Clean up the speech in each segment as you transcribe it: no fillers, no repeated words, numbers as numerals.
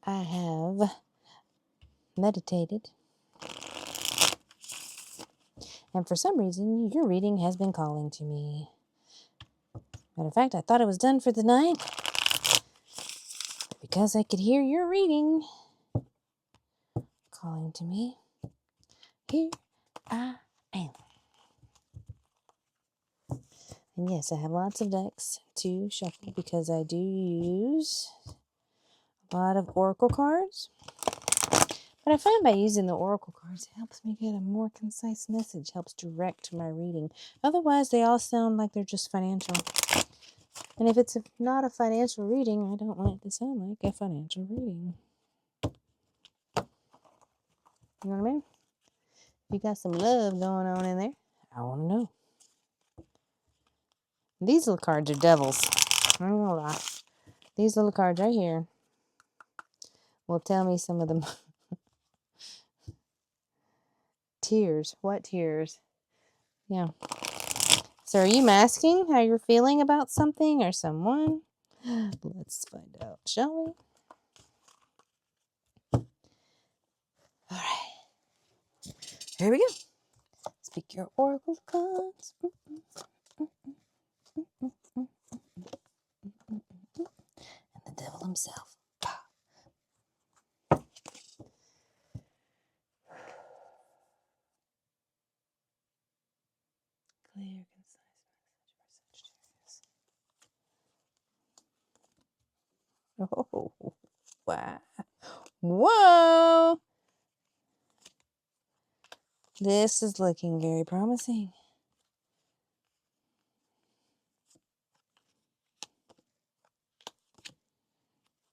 I have meditated. And for some reason, your reading has been calling to me. Matter of fact, I thought it was done for the night. But because I could hear your reading calling to me, here I am. And yes, I have lots of decks to shuffle because I do use a lot of oracle cards. But I find by using the oracle cards, it helps me get a more concise message, helps direct my reading. Otherwise, they all sound like they're just financial. And if it's not a financial reading, I don't want it to sound like a financial reading. You know what I mean? If you got some love going on in there, I want to know. These little cards are devils. I'm not gonna lie. These little cards right here will tell me some of them. Tears. What tears? Yeah. So are you masking how you're feeling about something or someone? Let's find out, shall we? All right. Here we go. Speak your oracle cards. And the devil himself. Clear, concise message for Sagittarius. Oh, wow. Whoa. This is looking very promising.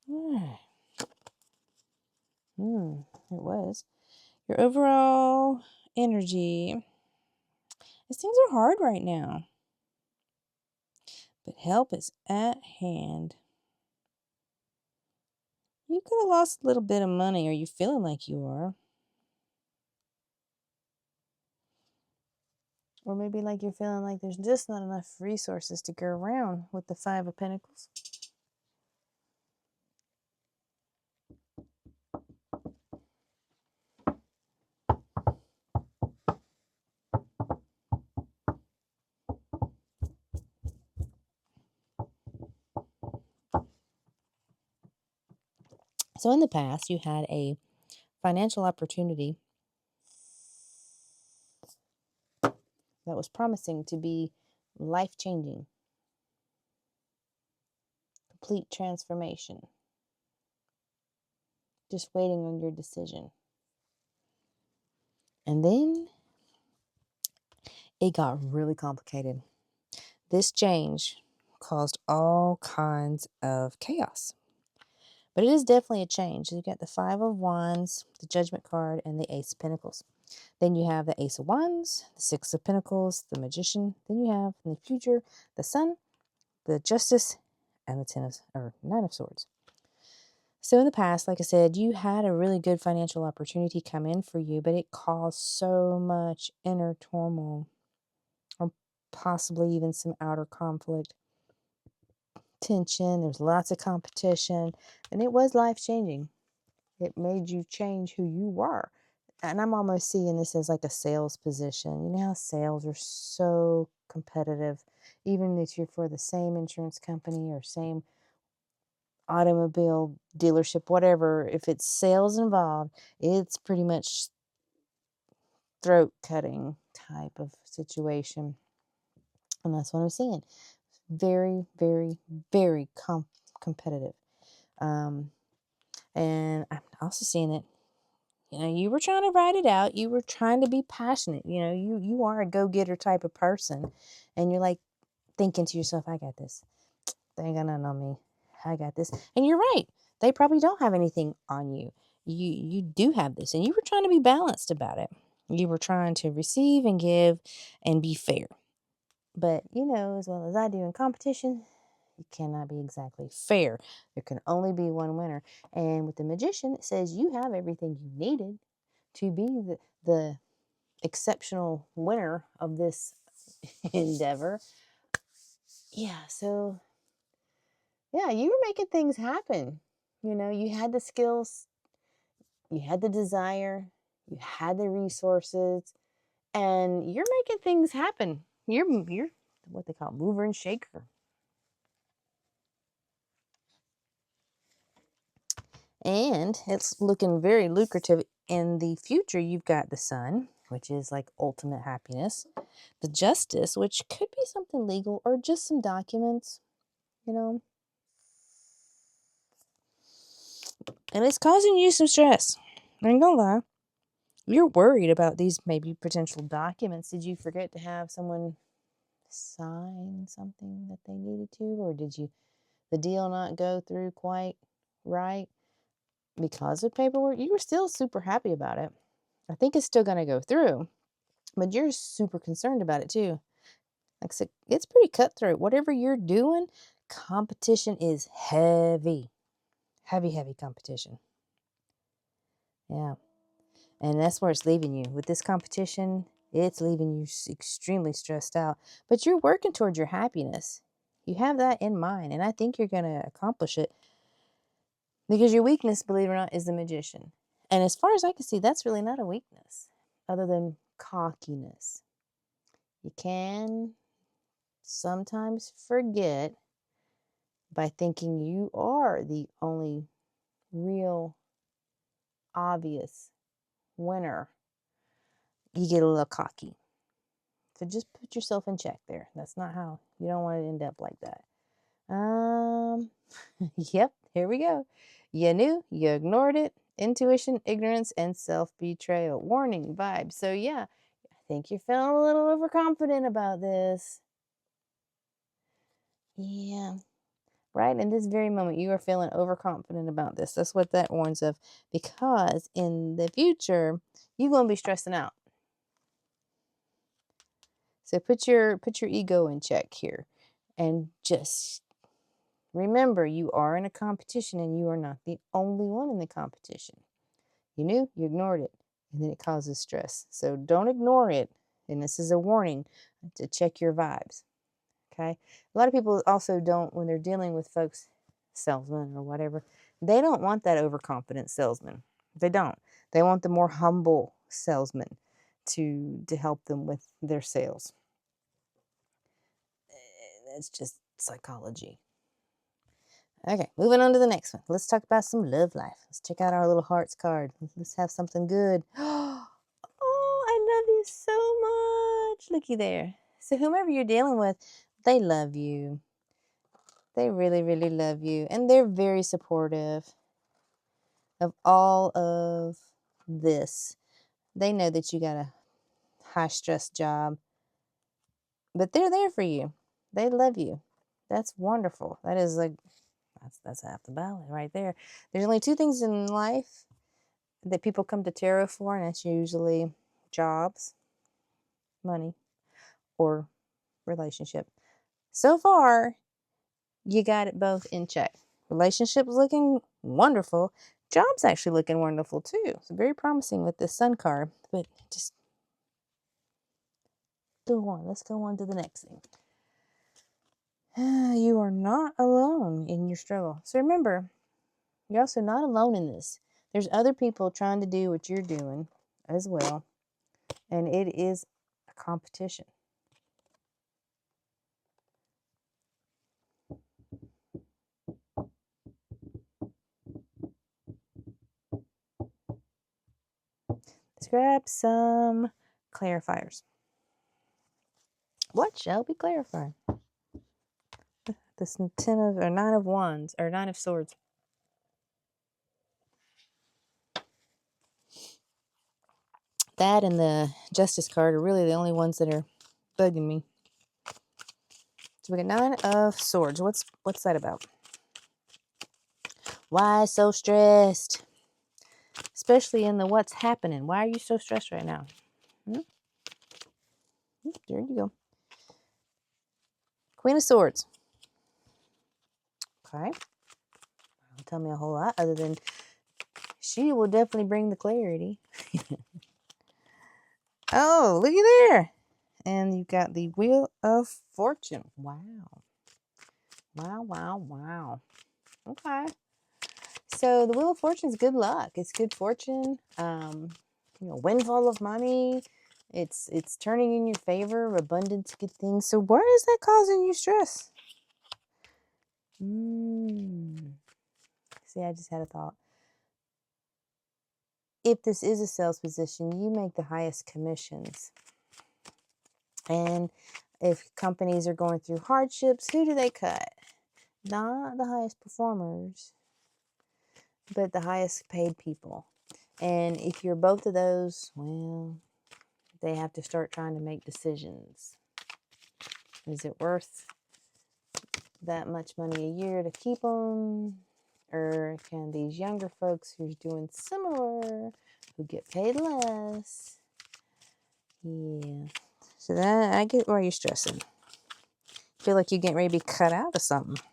All right. It was. Your overall energy. These things are hard right now. But help is at hand. You could have lost a little bit of money, or you feeling like you are. Or maybe like you're feeling like there's just not enough resources to go around with the Five of Pentacles. So in the past, you had a financial opportunity that was promising to be life-changing, complete transformation. Just waiting on your decision. And then it got really complicated. This change caused all kinds of chaos. But it is definitely a change. You got the Five of Wands, the Judgment card, and the Ace of Pentacles. Then you have the Ace of Wands, the Six of Pentacles, the Magician. Then you have in the future the Sun, the Justice, and the Nine of Swords. So in the past, like I said, you had a really good financial opportunity come in for you, but it caused so much inner turmoil, or possibly even some outer conflict, tension. There's lots of competition, and it was life-changing. It made you change who you were. And I'm almost seeing this as like a sales position. You know how sales are so competitive, even if you're for the same insurance company or same automobile dealership, whatever. If it's sales involved, it's pretty much throat cutting type of situation. And that's what I'm seeing. Very, very, very competitive. And I'm also seeing that, you were trying to write it out. You were trying to be passionate. You are a go-getter type of person. And you're like thinking to yourself, I got this. They ain't got nothing on me. I got this. And you're right. They probably don't have anything on you. You do have this. And you were trying to be balanced about it. You were trying to receive and give and be fair. But, as well as I do in competition, you cannot be exactly fair. There can only be one winner. And with the Magician, it says you have everything you needed to be the exceptional winner of this endeavor. Yeah, so, yeah, you were making things happen. You know, you had the skills, you had the desire, you had the resources, and you're making things happen. You're what they call mover and shaker. And it's looking very lucrative in the future. You've got the Sun, which is like ultimate happiness, the Justice, which could be something legal or just some documents, you know. And it's causing you some stress. I ain't gonna lie. You're worried about these maybe potential documents. Did you forget to have someone sign something that they needed to? Or did the deal not go through quite right? Because of paperwork, you were still super happy about it. I think it's still going to go through, but you're super concerned about it too. Like I said, it's pretty cutthroat. Whatever you're doing, competition is heavy. Heavy, heavy competition. Yeah. And that's where it's leaving you. With this competition, it's leaving you extremely stressed out. But you're working towards your happiness. You have that in mind, and I think you're going to accomplish it. Because your weakness, believe it or not, is the magician. And as far as I can see, that's really not a weakness, other than cockiness. You can sometimes forget by thinking you are the only real, obvious winner. You get a little cocky. So just put yourself in check there. That's not how. You don't want to end up like that. Yep, here we go. You knew, you ignored it. Intuition, ignorance, and self-betrayal. Warning vibes. So yeah, I think you're feeling a little overconfident about this. Yeah. Right in this very moment, you are feeling overconfident about this. That's what that warns of. Because in the future, you're going to be stressing out. So put your ego in check here. And just remember, you are in a competition and you are not the only one in the competition. You knew, you ignored it, and then it causes stress. So don't ignore it. And this is a warning to check your vibes. Okay? A lot of people also don't, when they're dealing with folks, salesmen or whatever, they don't want that overconfident salesman. They don't. They want the more humble salesman to help them with their sales. That's just psychology. Okay, moving on to the next one. Let's talk about some love life. Let's check out our little hearts card. Let's have something good. Oh, I love you so much. Looky there. So whomever you're dealing with, they love you. They really, really love you. And they're very supportive of all of this. They know that you got a high stress job, but they're there for you. They love you. That's wonderful. That is like, that's half the battle right there. There's only two things in life that people come to tarot for, and it's usually jobs, money, or relationship. So far, you got it both in check. Relationship's looking wonderful. Job's actually looking wonderful too. It's very promising with this Sun card. But just go on. Let's go on to the next thing. You are not alone in your struggle. So remember, you're also not alone in this. There's other people trying to do what you're doing as well. And it is a competition. Let's grab some clarifiers. What shall we clarify? This 9 of wands, or 9 of swords. That and the justice card are really the only ones that are bugging me. So we got 9 of swords. What's that about? Why so stressed? Especially in the what's happening. Why are you so stressed right now? There you go. Queen of Swords. Okay. Don't tell me a whole lot other than she will definitely bring the clarity. Oh, looky there. And you've got the Wheel of Fortune. Wow. Wow, wow, wow. Okay. So the Wheel of Fortune is good luck. It's good fortune. Windfall of money. It's turning in your favor. Abundance, good things. So why is that causing you stress? See, I just had a thought. If this is a sales position, you make the highest commissions. And if companies are going through hardships, who do they cut? Not the highest performers, but the highest paid people. And if you're both of those, well, they have to start trying to make decisions. Is it worth that much money a year to keep them? Or can these younger folks who's doing similar, who get paid less? Yeah. So that, I get why you're stressing. Feel like you're getting ready to be cut out of something.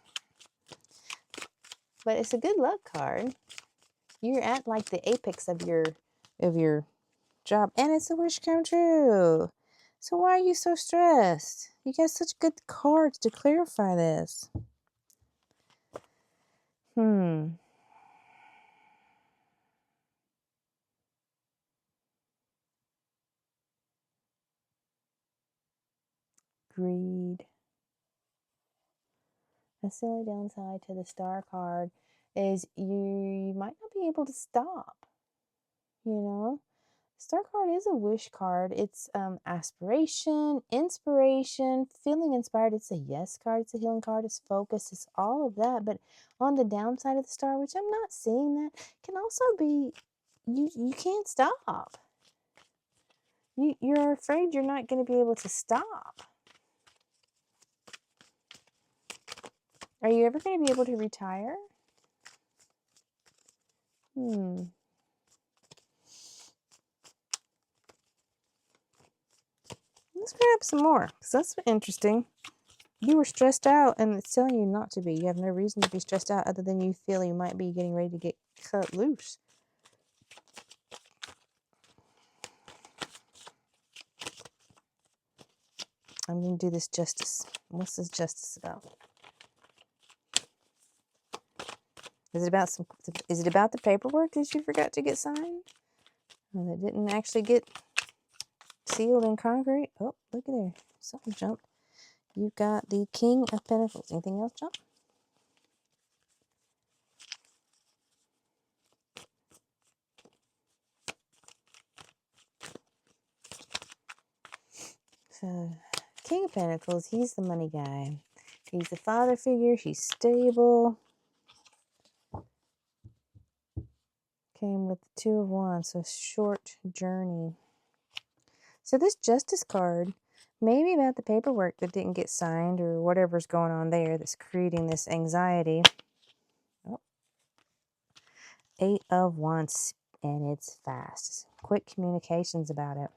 But it's a good luck card. You're at like the apex of your job, and it's a wish come true. So why are you so stressed? You got such good cards to clarify this. Greed. That's the only downside to the star card, is you might not be able to stop. Star card is a wish card. It's aspiration, inspiration, feeling inspired. It's a yes card. It's a healing card. It's focus. It's all of that. But on the downside of the star, which I'm not seeing that, can also be you can't stop. You're afraid you're not going to be able to stop. Are you ever going to be able to retire? Let's grab some more, because that's interesting. You were stressed out, and it's telling you not to be. You have no reason to be stressed out other than you feel you might be getting ready to get cut loose. I'm going to do this justice. What's this justice about? Is it about the paperwork that you forgot to get signed? And that didn't actually get sealed in concrete? Oh, look at there. Something jumped. You've got the King of Pentacles. Anything else jump? So, King of Pentacles, he's the money guy. He's the father figure. He's stable. Came with the Two of Wands, so short journey. So this Justice card may be about the paperwork that didn't get signed or whatever's going on there that's creating this anxiety. Oh. Eight of Wands, and it's fast. Quick communications about it.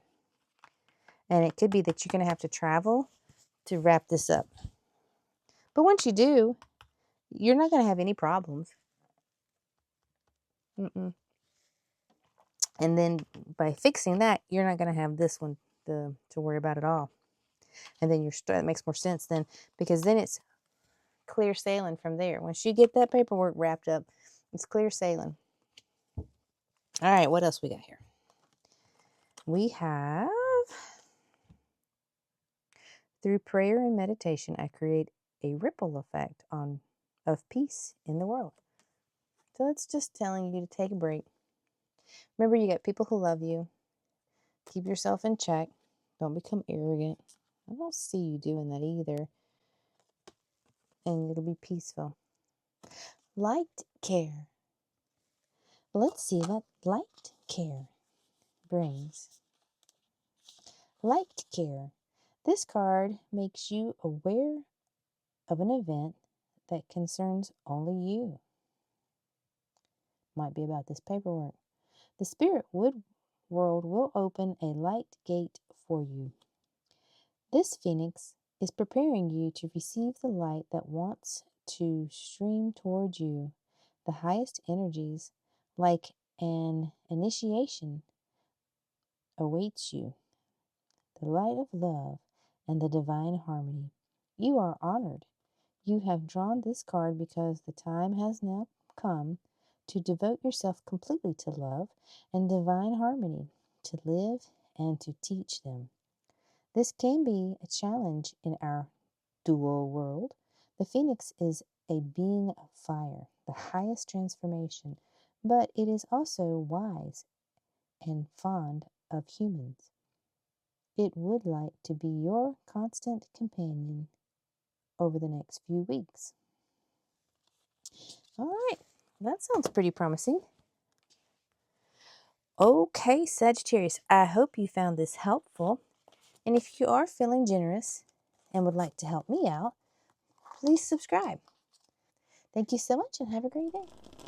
And it could be that you're going to have to travel to wrap this up. But once you do, you're not going to have any problems. And then by fixing that, you're not going to have this one to worry about at all. And then that makes more sense then, because then it's clear sailing from there. Once you get that paperwork wrapped up, it's clear sailing. All right, what else we got here? We have, through prayer and meditation, I create a ripple effect of peace in the world. So it's just telling you to take a break. Remember, you got people who love you. Keep yourself in check. Don't become arrogant. I don't see you doing that either. And it'll be peaceful. Light care. Let's see what light care brings. Light care. This card makes you aware of an event that concerns only you. Might be about this paperwork. The spirit world will open a light gate for you. This phoenix is preparing you to receive the light that wants to stream toward you. The highest energies, like an initiation, awaits you. The light of love and the divine harmony. You are honored. You have drawn this card because the time has now come to devote yourself completely to love and divine harmony, to live and to teach them. This can be a challenge in our dual world. The phoenix is a being of fire, the highest transformation, but it is also wise and fond of humans. It would like to be your constant companion over the next few weeks. All right, that sounds pretty promising. Okay, Sagittarius, I hope you found this helpful. And if you are feeling generous and would like to help me out, please subscribe. Thank you so much and have a great day.